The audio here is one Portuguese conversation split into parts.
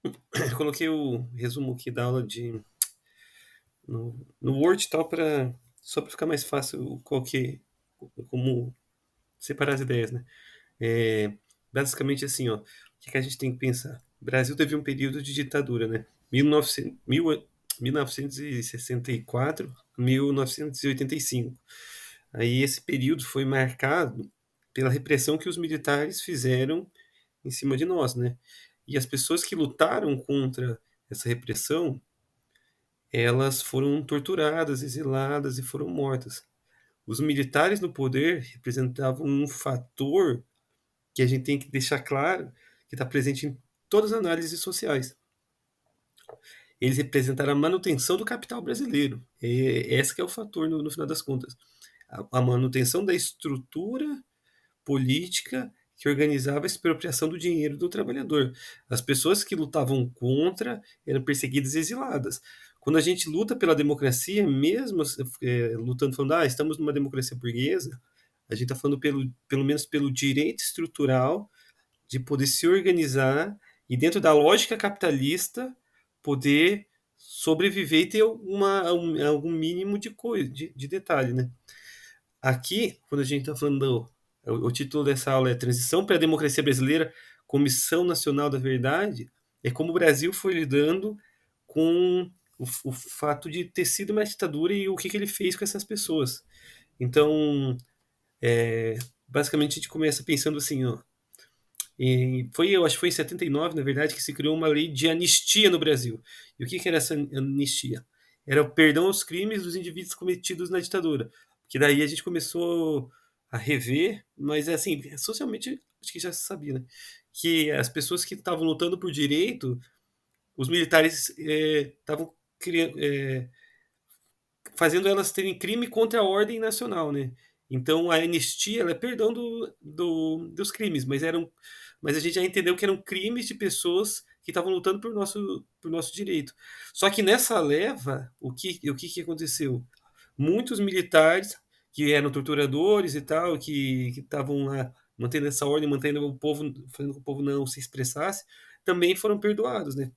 Eu coloquei o resumo aqui da aula no Word e tal, só para ficar mais fácil como separar as ideias, né? É, basicamente assim, ó, o que a gente tem que pensar? O Brasil teve um período de ditadura, né? 1964 a 1985. Aí esse período foi marcado pela repressão que os militares fizeram em cima de nós, né? E as pessoas que lutaram contra essa repressão, elas foram torturadas, exiladas e foram mortas. Os militares no poder representavam um fator que a gente tem que deixar claro que está presente em todas as análises sociais. Eles representaram a manutenção do capital brasileiro. Esse que é o fator no final das contas. A manutenção da estrutura política que organizava a expropriação do dinheiro do trabalhador. As pessoas que lutavam contra eram perseguidas e exiladas. Quando a gente luta pela democracia, mesmo lutando, falando, estamos numa democracia burguesa, a gente está falando pelo menos pelo direito estrutural de poder se organizar e, dentro da lógica capitalista, poder sobreviver e ter algum mínimo de coisa, de detalhe, né? Aqui, quando a gente está falando, o título dessa aula é Transição para a Democracia Brasileira, Comissão Nacional da Verdade, é como o Brasil foi lidando com o fato de ter sido uma ditadura e o que ele fez com essas pessoas. Então, basicamente, a gente começa pensando assim, ó, eu acho que foi em 79, na verdade, que se criou uma lei de anistia no Brasil. E o que era essa anistia? Era o perdão aos crimes dos indivíduos cometidos na ditadura. Que daí a gente começou a rever, mas assim, socialmente acho que já se sabia, né? Que as pessoas que estavam lutando por direito, os militares estavam fazendo elas terem crime contra a ordem nacional, né? Então a anistia ela é perdão dos crimes, mas a gente já entendeu que eram crimes de pessoas que estavam lutando por nosso direito. Só que nessa leva, o que aconteceu? Muitos militares que eram torturadores e tal, que estavam lá mantendo essa ordem, mantendo o povo, fazendo com que o povo não se expressasse, também foram perdoados, né?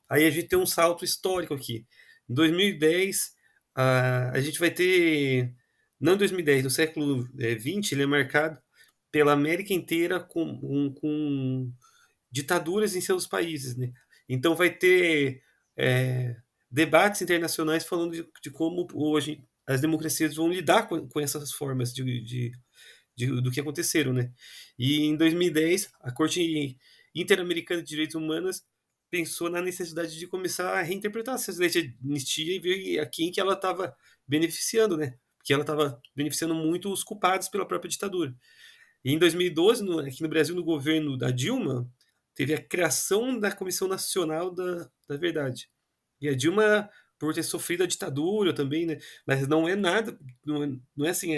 Aí a gente tem um salto histórico aqui. Em 2010, a gente vai ter. Não em 2010, no século XX, ele é marcado pela América inteira com ditaduras em seus países, né? Então vai ter é, debates internacionais falando de como hoje as democracias vão lidar com essas formas do que aconteceram, né? E em 2010, a Corte Interamericana de Direitos Humanos pensou na necessidade de começar a reinterpretar essas leis de anistia e ver a quem que ela estava beneficiando, né? Porque ela estava beneficiando muito os culpados pela própria ditadura. E em 2012, aqui no Brasil, no governo da Dilma, teve a criação da Comissão Nacional da Verdade. E a Dilma, por ter sofrido a ditadura também, né? Mas não é nada, não é assim,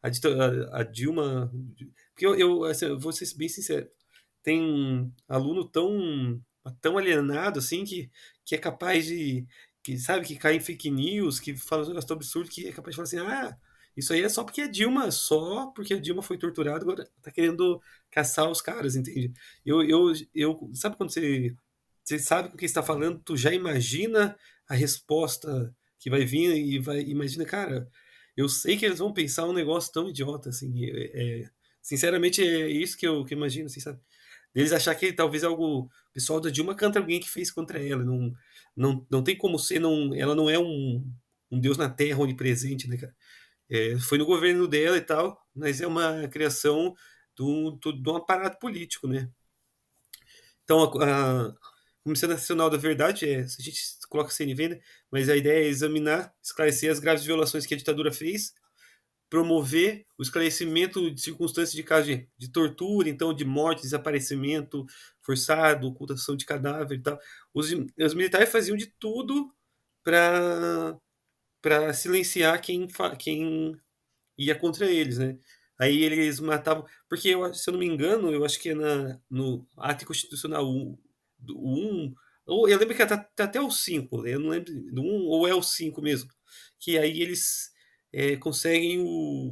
a Dilma. Porque assim, eu vou ser bem sincero, tem aluno tão alienado assim que é capaz de. Que sabe, que cai em fake news, que fala um negócio tão absurdo que é capaz de falar assim: isso aí é só porque a Dilma, foi torturada, agora tá querendo caçar os caras, entende? Sabe quando você sabe com o que está falando, tu já imagina a resposta que vai vir e imagina, cara, eu sei que eles vão pensar um negócio tão idiota assim, sinceramente é isso que eu imagino, assim, sabe? Deles achar que talvez o pessoal da Dilma canta alguém que fez contra ela, não tem como ser, não, ela não é um deus na terra onipresente, né, cara? Foi no governo dela e tal, mas é uma criação de um aparato político, né? Então, a Comissão Nacional da Verdade se a gente coloca CNV, né? Mas a ideia é examinar, esclarecer as graves violações que a ditadura fez, promover o esclarecimento de circunstâncias de casos de tortura, então de morte, desaparecimento forçado, ocultação de cadáver e tal. Os militares faziam de tudo para silenciar quem ia contra eles, né? Aí eles matavam. Porque, se eu não me engano, eu acho que é no ato constitucional 1, do 1, ou eu lembro que tá até o 5, eu não lembro do 1 ou é o 5 mesmo. Que aí eles conseguem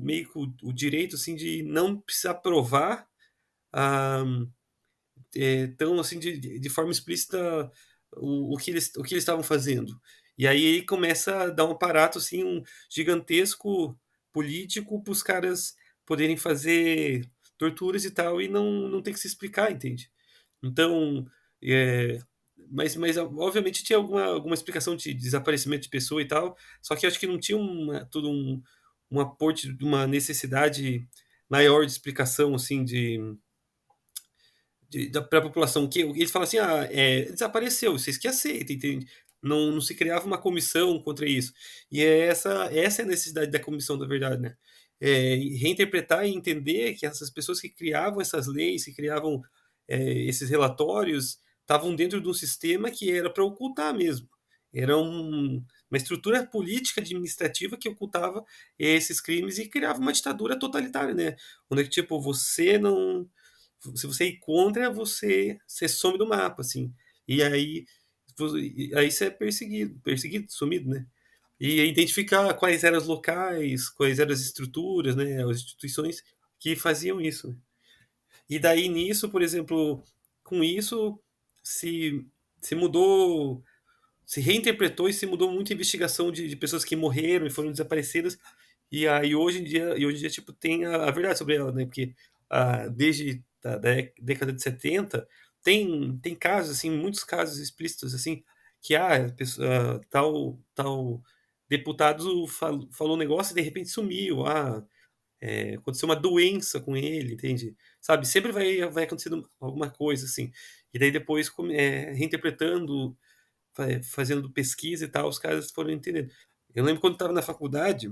meio que o direito assim, de não precisar provar a, tão assim de forma explícita o que eles estavam fazendo. E aí começa a dar um aparato assim gigantesco político para os caras poderem fazer torturas e tal e não ter que se explicar, entende? Então, eh, mas obviamente tinha alguma explicação de desaparecimento de pessoa e tal, só que eu acho que não tinha um aporte de uma necessidade maior de explicação, assim, para a população, que eles falam assim: "Ah, desapareceu, vocês que aceitem", entende? Não se criava uma comissão contra isso. E essa é a necessidade da comissão, da verdade, né? Reinterpretar e entender que essas pessoas que criavam essas leis, que criavam, esses relatórios, estavam dentro de um sistema que era para ocultar mesmo. Era uma estrutura política administrativa que ocultava esses crimes e criava uma ditadura totalitária, né? Onde, tipo, você não se você ir contra, você some do mapa, assim. E aí você é perseguido, sumido, né? E identificar quais eram os locais, quais eram as estruturas, né, as instituições que faziam isso, né. E daí nisso, por exemplo, com isso se se mudou se reinterpretou e se mudou muito a investigação de pessoas que morreram e foram desaparecidas, e aí hoje em dia, tipo, tem a verdade sobre ela, né, porque, desde da década de 70 tem casos, assim, muitos casos explícitos, assim, que, tal deputado falou um negócio e de repente sumiu, aconteceu uma doença com ele, entende? Sabe, sempre vai acontecendo alguma coisa, assim. E daí depois reinterpretando, fazendo pesquisa e tal, os caras foram entendendo. Eu lembro quando estava na faculdade,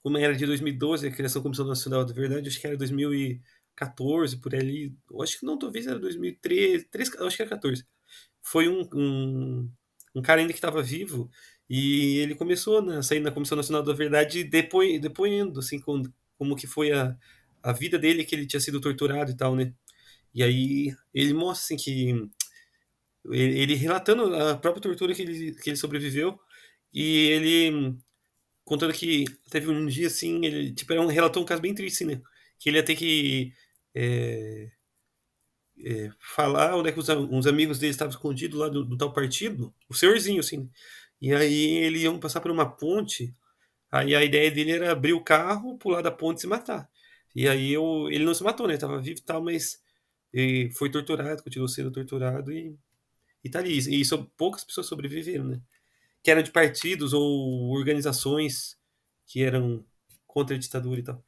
como era de 2012, a criação da Comissão Nacional da Verdade, acho que era 2014, por ali. Eu acho que não, talvez era 2013, acho que era 14. Foi um cara ainda que estava vivo e ele começou a sair na Comissão Nacional da Verdade depoendo, assim, como que foi a vida dele, que ele tinha sido torturado e tal, né? E aí ele mostra, assim, que ele relatando a própria tortura que ele sobreviveu e ele contando que teve um dia, assim, ele, tipo, relatou um caso bem triste, né? Que ele ia ter que é, falar onde é que uns amigos dele estavam escondidos lá do tal partido, o senhorzinho, assim. Né? E aí eles iam passar por uma ponte, aí a ideia dele era abrir o carro, pular da ponte e se matar. E aí ele não se matou, né? Tava vivo e tal, mas foi torturado, continuou sendo torturado e tá ali. E poucas pessoas sobreviveram, né? Que eram de partidos ou organizações que eram contra a ditadura e tal.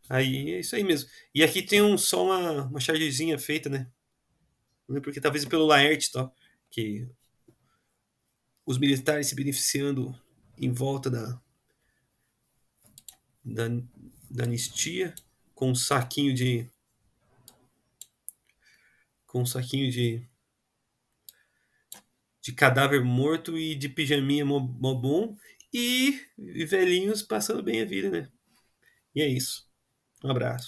Aí é isso aí mesmo. E aqui tem só uma chargezinha feita, né? Porque talvez pelo Laerte e tal, que os militares se beneficiando em volta da, da anistia com um saquinho de cadáver morto e de pijaminha mó bom e velhinhos passando bem a vida, né? E é isso. Um abraço.